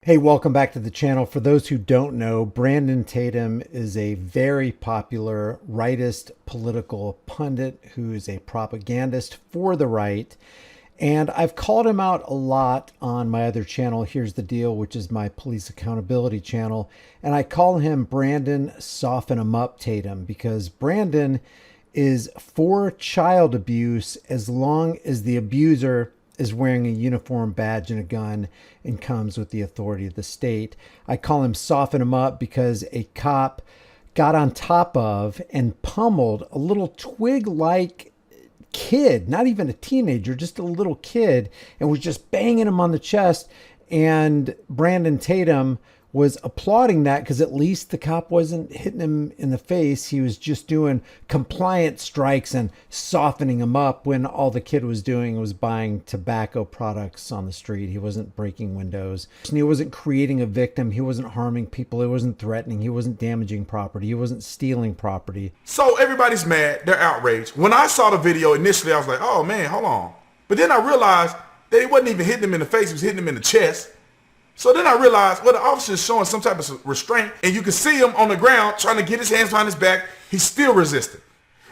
Hey, welcome back to the channel. For those who don't know, Brandon Tatum is a very popular rightist political pundit who is a propagandist for the right. And I've called him out a lot on my other channel, Here's the Deal, which is my police accountability channel. And I call him Brandon Soften 'em Up Tatum because Brandon is for child abuse as long as the abuser is wearing a uniform badge and a gun and comes with the authority of the state. I call him Soften him Up because a cop got on top of and pummeled a little twig-like kid, not even a teenager, just a little kid, and was just banging him on the chest. And Brandon Tatum was applauding that because at least the cop wasn't hitting him in the face. He was just doing compliance strikes and softening him up when all the kid was doing was buying tobacco products on the street. He wasn't breaking windows. He wasn't creating a victim. He wasn't harming people. He wasn't threatening. He wasn't damaging property. He wasn't stealing property. So everybody's mad. They're outraged. When I saw the video initially, I was like, oh man, hold on. But then I realized that he wasn't even hitting him in the face. He was hitting him in the chest. So then I realized, well, the officer is showing some type of restraint, and you can see him on the ground trying to get his hands behind his back. He's still resisting.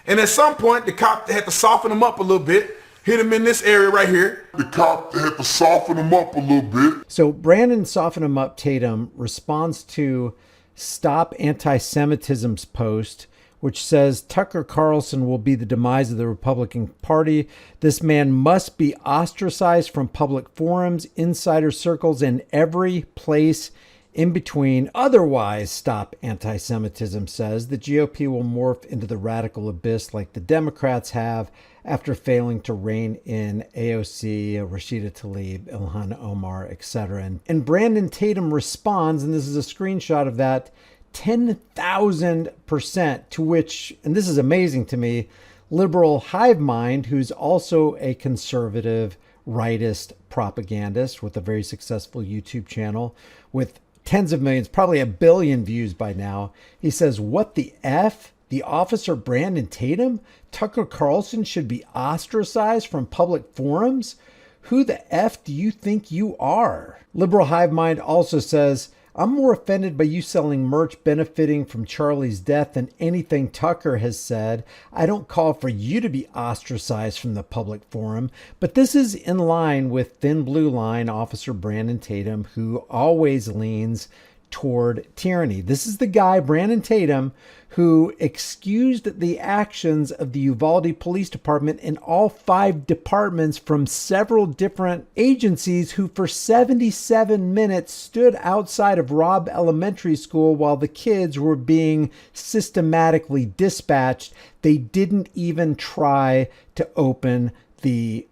And at some point, the cop had to soften him up a little bit, hit him in this area right here. The cop had to soften him up a little bit. So Brandon Soften 'em Up Tatum responds to Stop Anti-Semitism's post, which says Tucker Carlson will be the demise of the Republican Party. This man must be ostracized from public forums, insider circles, and every place in between. Otherwise, Stop Anti-Semitism says the GOP will morph into the radical abyss like the Democrats have after failing to rein in AOC, Rashida Tlaib, Ilhan Omar, etc. And Brandon Tatum responds, and this is a screenshot of that, 10,000%, to which, and this is amazing to me, liberal hive mind, who's also a conservative rightist propagandist with a very successful YouTube channel with tens of millions, probably 1 billion views by now. He says, what the F? The officer Brandon Tatum? Tucker Carlson should be ostracized from public forums? Who the F do you think you are? Liberal hive mind also says, I'm more offended by you selling merch benefiting from Charlie's death than anything Tucker has said. I don't call for you to be ostracized from the public forum, but this is in line with Thin Blue Line officer Brandon Tatum, who always leans toward tyranny. This is the guy, Brandon Tatum, who excused the actions of the Uvalde Police Department and all 5 departments from several different agencies who for 77 minutes stood outside of Robb Elementary School while the kids were being systematically dispatched. They didn't even try to open the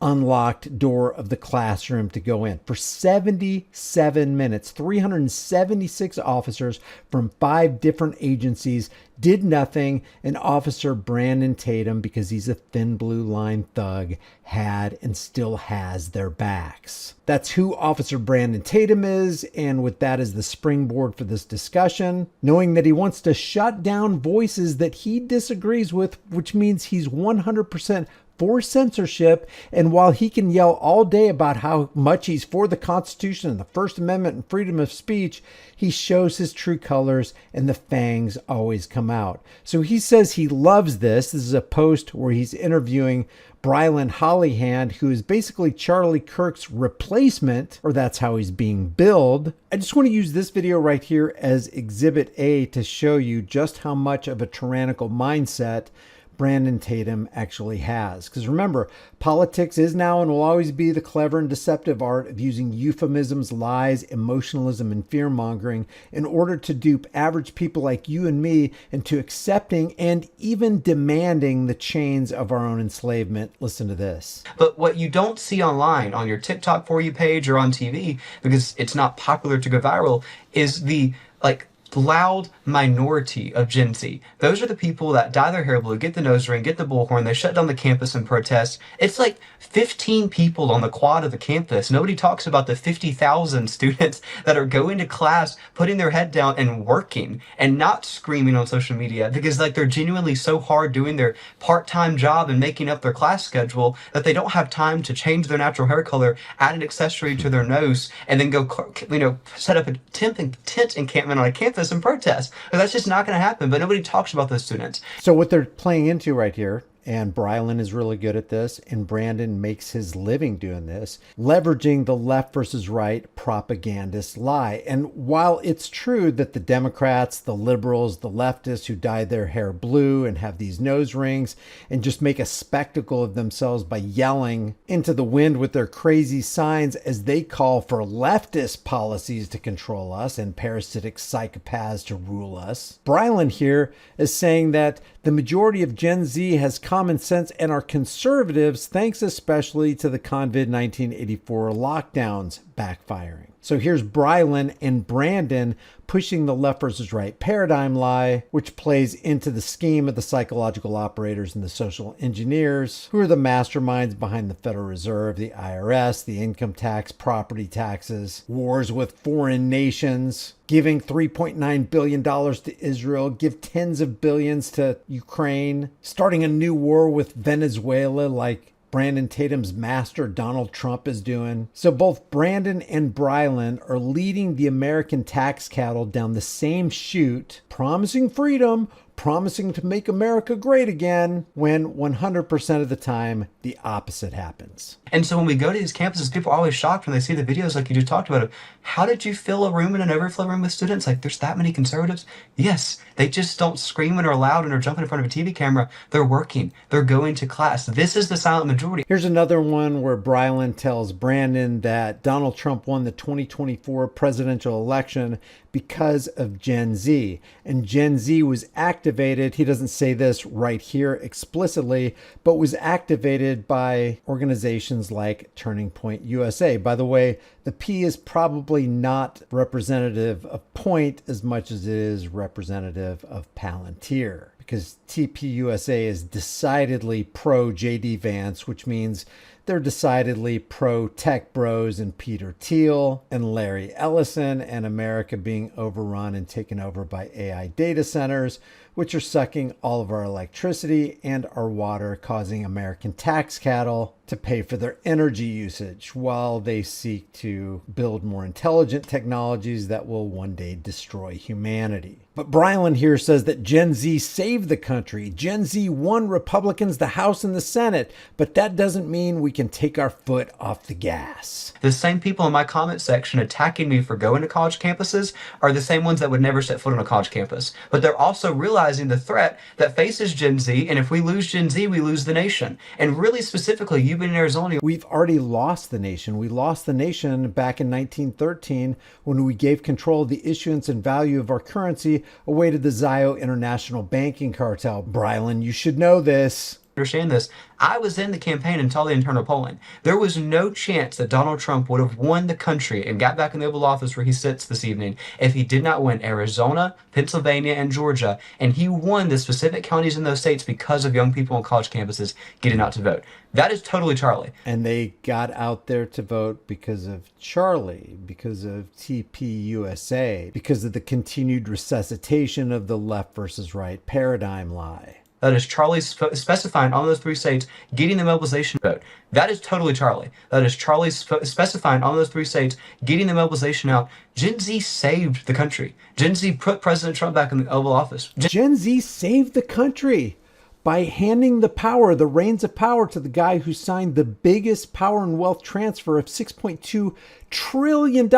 unlocked door of the classroom to go in. For 77 minutes, 376 officers from 5 different agencies did nothing, and Officer Brandon Tatum, because he's a Thin Blue Line thug, had and still has their backs. That's who Officer Brandon Tatum is, and with that as the springboard for this discussion, knowing that he wants to shut down voices that he disagrees with, which means he's 100% for censorship. And while he can yell all day about how much he's for the Constitution and the First Amendment and freedom of speech, he shows his true colors and the fangs always come out. So he says he loves this. This is a post where he's interviewing Brylan Hollyhand, who is basically Charlie Kirk's replacement, or that's how he's being billed. I just want to use this video right here as Exhibit A to show you just how much of a tyrannical mindset Brandon Tatum actually has. Because remember, politics is now and will always be the clever and deceptive art of using euphemisms, lies, emotionalism, and fear-mongering in order to dupe average people like you and me into accepting and even demanding the chains of our own enslavement. Listen to this. But what you don't see online on your TikTok For You page or on TV, because it's not popular to go viral, is the loud minority of Gen Z. Those are the people that dye their hair blue, get the nose ring, get the bullhorn, they shut down the campus and protest. It's like 15 people on the quad of the campus. Nobody talks about the 50,000 students that are going to class, putting their head down and working and not screaming on social media because like they're genuinely so hard doing their part-time job and making up their class schedule that they don't have time to change their natural hair color, add an accessory to their nose, and then go, set up a tent encampment on a campus and protest. That's just not going to happen, but nobody talks about those students. So what they're playing into right here, and Brylan is really good at this, and Brandon makes his living doing this, leveraging the left versus right propagandist lie. And while it's true that the Democrats, the liberals, the leftists who dye their hair blue and have these nose rings and just make a spectacle of themselves by yelling into the wind with their crazy signs as they call for leftist policies to control us and parasitic psychopaths to rule us, Brylan here is saying that the majority of Gen Z has common sense and are conservatives, thanks especially to the COVID-1984 lockdowns backfiring. So here's Brylan and Brandon pushing the left versus right paradigm lie, which plays into the scheme of the psychological operators and the social engineers, who are the masterminds behind the Federal Reserve, the IRS, the income tax, property taxes, wars with foreign nations, giving $3.9 billion to Israel, give tens of billions to Ukraine, starting a new war with Venezuela like Brandon Tatum's master Donald Trump is doing. So both Brandon and Brylan are leading the American tax cattle down the same chute, promising freedom, promising to make America great again, when 100% of the time the opposite happens. And so when we go to these campuses, people are always shocked when they see the videos like you just talked about. How did you fill a room in an overflow room with students? Like, there's that many conservatives? Yes, they just don't scream and are loud and are jumping in front of a TV camera. They're working. They're going to class. This is the silent majority. Here's another one where Brylan tells Brandon that Donald Trump won the 2024 presidential election because of Gen Z. And Gen Z was activated, he doesn't say this right here explicitly, but was activated by organizations like Turning Point USA. By the way, the P is probably not representative of Point as much as it is representative of Palantir, because TPUSA is decidedly pro JD Vance, which means they're decidedly pro tech bros and Peter Thiel and Larry Ellison and America being overrun and taken over by AI data centers, which are sucking all of our electricity and our water, causing American tax cattle to pay for their energy usage while they seek to build more intelligent technologies that will one day destroy humanity. But Brylan here says that Gen Z saved the country. Gen Z won Republicans the House and the Senate, but that doesn't mean we can take our foot off the gas. The same people in my comment section attacking me for going to college campuses are the same ones that would never set foot on a college campus. But they're also realizing the threat that faces Gen Z, and if we lose Gen Z, we lose the nation. And really specifically, you've been in Arizona. We've already lost the nation. We lost the nation back in 1913 when we gave control of the issuance and value of our currency away to the Zio International Banking Cartel. Brylan, you should know this. Understand this. I was in the campaign until the internal polling. There was no chance that Donald Trump would have won the country and got back in the Oval Office where he sits this evening if he did not win Arizona, Pennsylvania, and Georgia. And he won the specific counties in those states because of young people on college campuses getting out to vote. That is totally Charlie. And they got out there to vote because of Charlie, because of TPUSA, because of the continued resuscitation of the left versus right paradigm lie. That is Charlie specifying on those three states, getting the mobilization vote. That is totally Charlie. That is Charlie specifying on those three states, getting the mobilization out. Gen Z saved the country. Gen Z put President Trump back in the Oval Office. Gen Z saved the country by handing the power, the reins of power, to the guy who signed the biggest power and wealth transfer of $6.2 trillion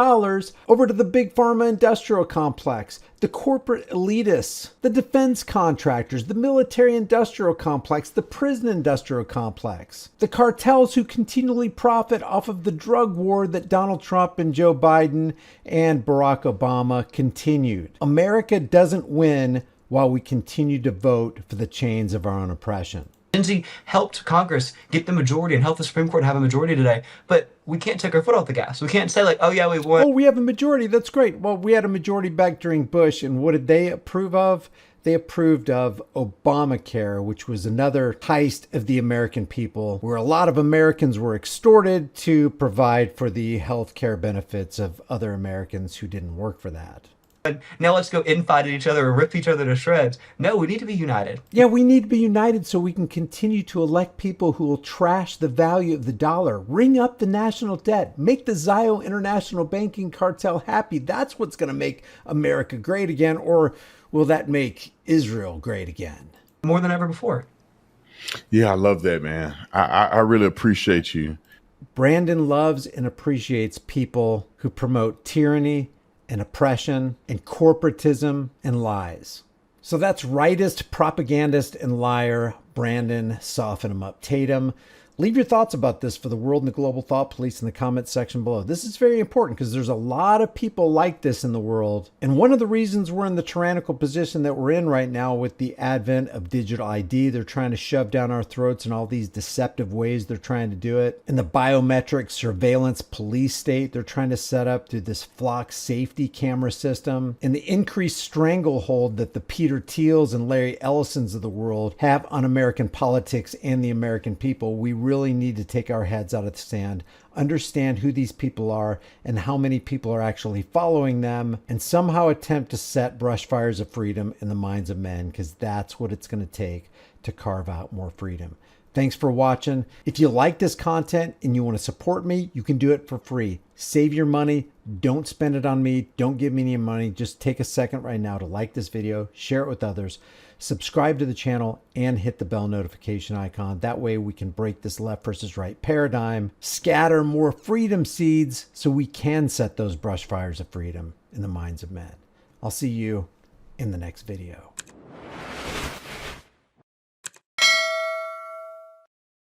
over to the big pharma industrial complex, the corporate elitists, the defense contractors, the military industrial complex, the prison industrial complex, the cartels who continually profit off of the drug war that Donald Trump and Joe Biden and Barack Obama continued. America doesn't win while we continue to vote for the chains of our own oppression. Gen Z helped Congress get the majority and helped the Supreme Court have a majority today, but we can't take our foot off the gas. We can't say like, oh yeah, we won. Oh, we have a majority. That's great. Well, we had a majority back during Bush, and what did they approve of? They approved of Obamacare, which was another heist of the American people, where a lot of Americans were extorted to provide for the health care benefits of other Americans who didn't work for that. Now let's go infight at each other and rip each other to shreds. No, we need to be united. Yeah, we need to be united so we can continue to elect people who will trash the value of the dollar, ring up the national debt, make the Zio International Banking Cartel happy. That's what's going to make America great again. Or will that make Israel great again? More than ever before. Yeah, I love that, man. I really appreciate you. Brandon loves and appreciates people who promote tyranny and oppression and corporatism and lies. So that's rightist, propagandist, and liar Brandon. Soften him up, Tatum. Leave your thoughts about this for the world and the global thought police in the comments section below. This is very important because there's a lot of people like this in the world. And one of the reasons we're in the tyrannical position that we're in right now with the advent of digital ID, they're trying to shove down our throats in all these deceptive ways they're trying to do it. And the biometric surveillance police state they're trying to set up through this flock safety camera system. And the increased stranglehold that the Peter Thiels and Larry Ellisons of the world have on American politics and the American people. We really need to take our heads out of the sand, understand who these people are and how many people are actually following them, and somehow attempt to set brush fires of freedom in the minds of men, because that's what it's going to take to carve out more freedom. Thanks for watching. If you like this content and you want to support me, you can do it for free. Save your money. Don't spend it on me. Don't give me any money. Just take a second right now to like this video, share it with others, subscribe to the channel, and hit the bell notification icon. That way we can break this left versus right paradigm, scatter more freedom seeds so we can set those brush fires of freedom in the minds of men. I'll see you in the next video.